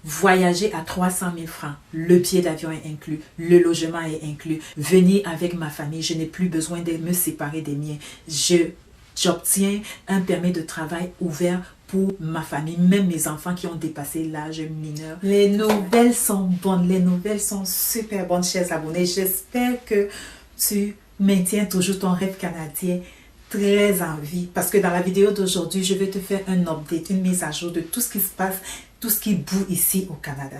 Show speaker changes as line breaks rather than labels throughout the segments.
Voyager à 300 000 francs, le billet d'avion est inclus, le logement est inclus, venir avec ma famille, je n'ai plus besoin de me séparer des miens. J'obtiens un permis de travail ouvert pour ma famille, même mes enfants qui ont dépassé l'âge mineur. Les nouvelles sont bonnes, les nouvelles sont super bonnes, chers abonnés. J'espère que tu maintiens toujours ton rêve canadien très en vie, parce que dans la vidéo d'aujourd'hui, je vais te faire un update, une mise à jour de tout ce qui se passe, tout ce qui bouge ici au Canada.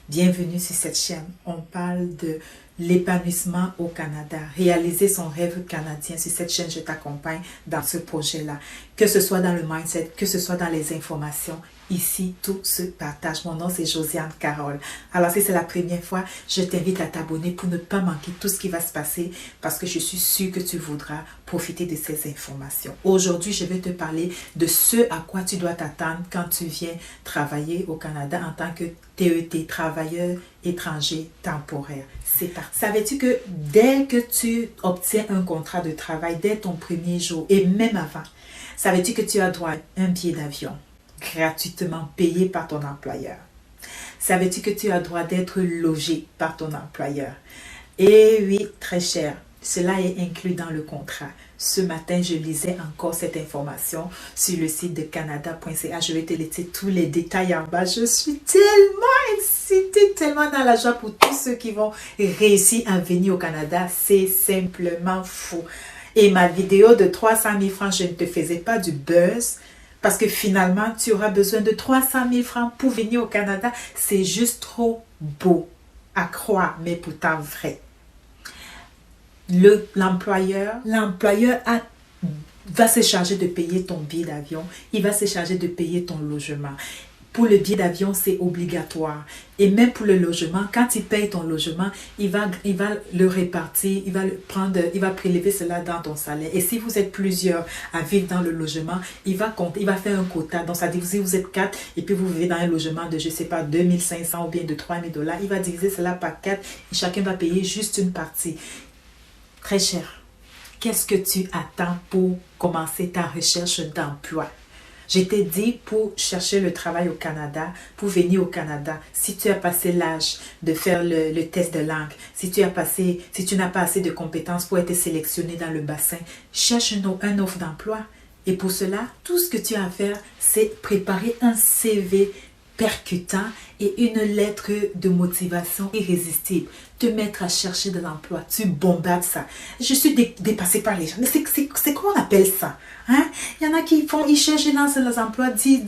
Bienvenue sur cette chaîne. On parle de l'épanouissement au Canada, réaliser son rêve canadien. Sur cette chaîne, je t'accompagne dans ce projet-là. Que ce soit dans le mindset, que ce soit dans les informations, ici, tout se partage. Mon nom, c'est Josiane Carole. Alors, si c'est la première fois, je t'invite à t'abonner pour ne pas manquer tout ce qui va se passer, parce que je suis sûre que tu voudras profiter de ces informations. Aujourd'hui, je vais te parler de ce à quoi tu dois t'attendre quand tu viens travailler au Canada en tant que TET, travailleur étranger temporaire. C'est parti. Savais-tu que dès que tu obtiens un contrat de travail, dès ton premier jour et même avant, savais-tu que tu as droit à un billet d'avion gratuitement payé par ton employeur? Savais-tu que tu as droit d'être logé par ton employeur? Et oui, très cher, cela est inclus dans le contrat. Ce matin, je lisais encore cette information sur le site de canada.ca. Je vais te laisser tous les détails en bas. Je suis tellement excitée, tellement dans la joie pour tous ceux qui vont réussir à venir au Canada. C'est simplement fou. Et ma vidéo de 300 000 francs, je ne te faisais pas du buzz, parce que finalement, tu auras besoin de 300 000 francs pour venir au Canada. C'est juste trop beau à croire, mais pourtant vrai. L'employeur va se charger de payer ton billet d'avion. Il va se charger de payer ton logement. Pour le billet d'avion, c'est obligatoire. Et même pour le logement, quand il paye ton logement, il va le répartir, il va prélever cela dans ton salaire. Et si vous êtes plusieurs à vivre dans le logement, il va faire un quota. Donc, ça dit, si vous êtes 4 et puis vous vivez dans un logement de, je ne sais pas, 2500 ou bien de 3000 $, il va diviser cela par 4 et chacun va payer juste une partie. Très cher. Qu'est-ce que tu attends pour commencer ta recherche d'emploi? Je t'ai dit, pour chercher le travail au Canada, pour venir au Canada, si tu as passé l'âge de faire le test de langue, si tu n'as pas assez de compétences pour être sélectionné dans le bassin, cherche un offre d'emploi. Et pour cela, tout ce que tu as à faire, c'est préparer un CV percutant et une lettre de motivation irrésistible. Te mettre à chercher de l'emploi. Tu bombardes ça. Je suis dépassée par les gens. Mais c'est quoi on appelle ça? Hein? Il y en a qui ils cherchent dans leurs emplois, 10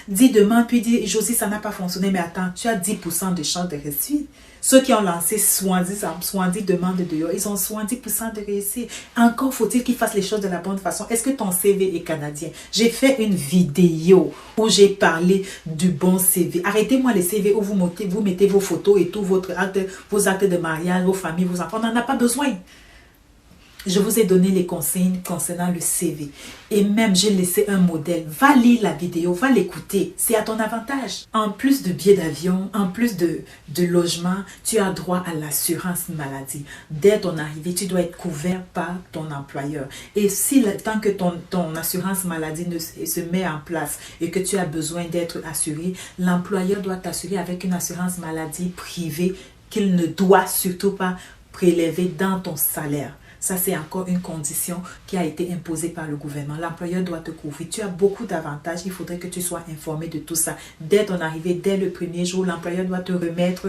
demandes, puis dit, Josie, ça n'a pas fonctionné, mais attends, tu as 10% de chance de réussir. Ceux qui ont lancé 70 demandes dehors, ils ont 70% de réussir. Encore faut-il qu'ils fassent les choses de la bonne façon. Est-ce que ton CV est canadien? J'ai fait une vidéo où j'ai parlé du bon CV. Arrêtez-moi les CV où vous mettez vos photos et tout, vos actes de mariage, vos familles, vos enfants. On n'en a pas besoin. Je vous ai donné les consignes concernant le CV. Et même, j'ai laissé un modèle. Va lire la vidéo, va l'écouter. C'est à ton avantage. En plus de billets d'avion, en plus de logement, tu as droit à l'assurance maladie. Dès ton arrivée, tu dois être couvert par ton employeur. Et si tant que ton assurance maladie se met en place et que tu as besoin d'être assuré, l'employeur doit t'assurer avec une assurance maladie privée qu'il ne doit surtout pas prélever dans ton salaire. Ça, c'est encore une condition qui a été imposée par le gouvernement. L'employeur doit te couvrir. Tu as beaucoup d'avantages. Il faudrait que tu sois informé de tout ça. Dès ton arrivée, dès le premier jour, l'employeur doit te remettre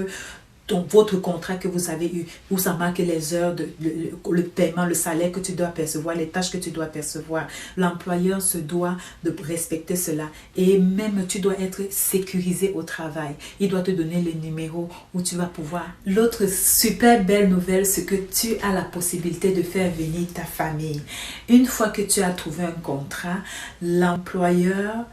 votre contrat que vous avez eu, où ça marque les heures, le paiement, le salaire que tu dois percevoir, les tâches que tu dois percevoir. L'employeur se doit de respecter cela. Et même, tu dois être sécurisé au travail. Il doit te donner les numéros où tu vas pouvoir. L'autre super belle nouvelle, c'est que tu as la possibilité de faire venir ta famille. Une fois que tu as trouvé un contrat, l'employeur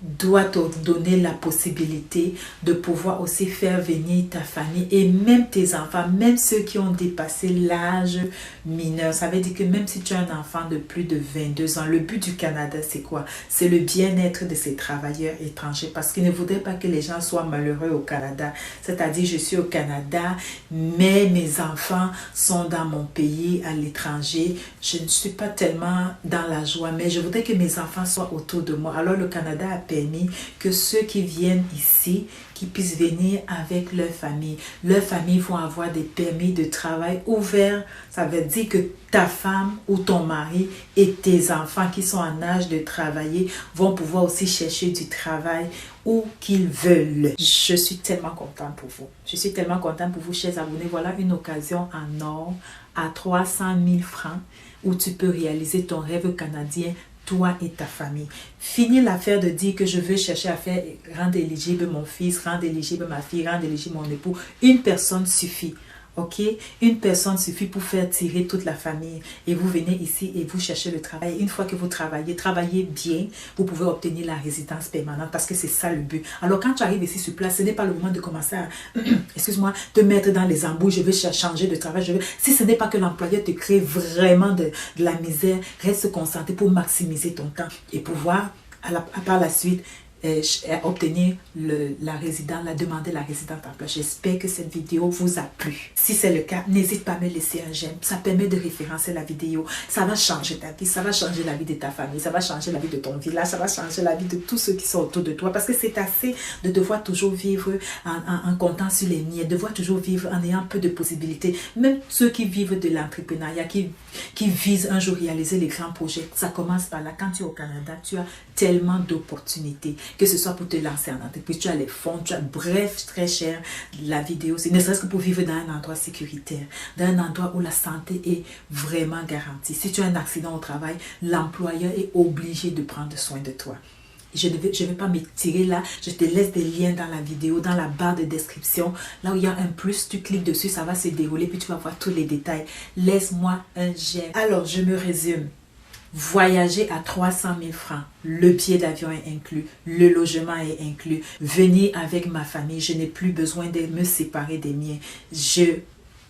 doit te donner la possibilité de pouvoir aussi faire venir ta famille et même tes enfants, même ceux qui ont dépassé l'âge mineur. Ça veut dire que même si tu as un enfant de plus de 22 ans, le but du Canada, c'est quoi? C'est le bien-être de ces travailleurs étrangers, parce qu'ils ne voudraient pas que les gens soient malheureux au Canada. C'est-à-dire, je suis au Canada, mais mes enfants sont dans mon pays, à l'étranger. Je ne suis pas tellement dans la joie, mais je voudrais que mes enfants soient autour de moi. Alors, le Canada a permis que ceux qui viennent ici, qui puissent venir avec leur famille. Leurs familles vont avoir des permis de travail ouverts. Ça veut dire que ta femme ou ton mari et tes enfants qui sont en âge de travailler vont pouvoir aussi chercher du travail où qu'ils veulent. Je suis tellement contente pour vous. Je suis tellement contente pour vous, chers abonnés. Voilà une occasion en or à 300 000 francs où tu peux réaliser ton rêve canadien, toi et ta famille. Fini l'affaire de dire que je veux chercher à faire rendre éligible mon fils, rendre éligible ma fille, rendre éligible mon époux. Une personne suffit. Ok, une personne suffit pour faire tirer toute la famille. Et vous venez ici et vous cherchez le travail. Une fois que vous travaillez bien, vous pouvez obtenir la résidence permanente parce que c'est ça le but. Alors quand tu arrives ici sur place, ce n'est pas le moment de commencer à, excuse-moi, te mettre dans les embouts. Je veux changer de travail. Si ce n'est pas que l'employeur te crée vraiment de la misère, reste concentré pour maximiser ton temps et pouvoir par la suite obtenir demander la résidence d'emploi. J'espère que cette vidéo vous a plu. Si c'est le cas, n'hésite pas à me laisser un j'aime. Ça permet de référencer la vidéo. Ça va changer ta vie, ça va changer la vie de ta famille, ça va changer la vie de ton village, ça va changer la vie de tous ceux qui sont autour de toi. Parce que c'est assez de devoir toujours vivre en comptant sur les miettes, devoir toujours vivre en ayant peu de possibilités. Même ceux qui vivent de l'entrepreneuriat, qui visent un jour réaliser les grands projets, ça commence par là. Quand tu es au Canada, tu as tellement d'opportunités. Que ce soit pour te lancer en entreprise, tu as les fonds, bref, très cher, la vidéo, c'est ne serait-ce que pour vivre dans un endroit sécuritaire, dans un endroit où la santé est vraiment garantie. Si tu as un accident au travail, l'employeur est obligé de prendre soin de toi. Je ne vais pas m'étirer là, je te laisse des liens dans la vidéo, dans la barre de description. Là où il y a un plus, tu cliques dessus, ça va se dérouler, puis tu vas voir tous les détails. Laisse-moi un j'aime. Alors, je me résume. Voyager à 300 000 francs, le billet d'avion est inclus, le logement est inclus, venir avec ma famille, je n'ai plus besoin de me séparer des miens.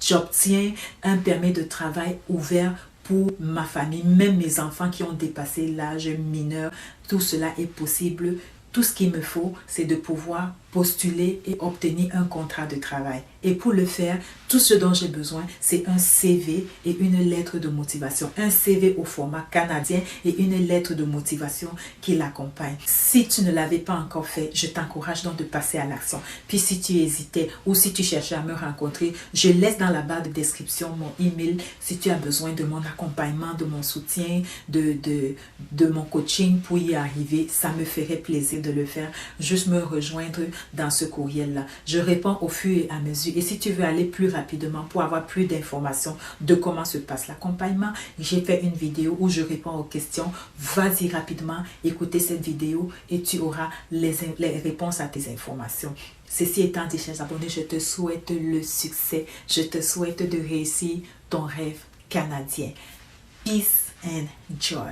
J'obtiens un permis de travail ouvert pour ma famille, même mes enfants qui ont dépassé l'âge mineur, tout cela est possible. Tout ce qu'il me faut, c'est de pouvoir postuler et obtenir un contrat de travail. Et pour le faire, tout ce dont j'ai besoin, c'est un CV et une lettre de motivation. Un CV au format canadien et une lettre de motivation qui l'accompagne. Si tu ne l'avais pas encore fait, je t'encourage donc de passer à l'action. Puis si tu hésitais ou si tu cherchais à me rencontrer, je laisse dans la barre de description mon email si tu as besoin de mon accompagnement, de mon soutien, de mon coaching pour y arriver. Ça me ferait plaisir de le faire. Juste me rejoindre dans ce courriel-là. Je réponds au fur et à mesure. Et si tu veux aller plus rapidement pour avoir plus d'informations de comment se passe l'accompagnement, j'ai fait une vidéo où je réponds aux questions. Vas-y rapidement, écoutez cette vidéo et tu auras les réponses à tes informations. Ceci étant dit, chers abonnés, je te souhaite le succès. Je te souhaite de réussir ton rêve canadien. Peace and joy.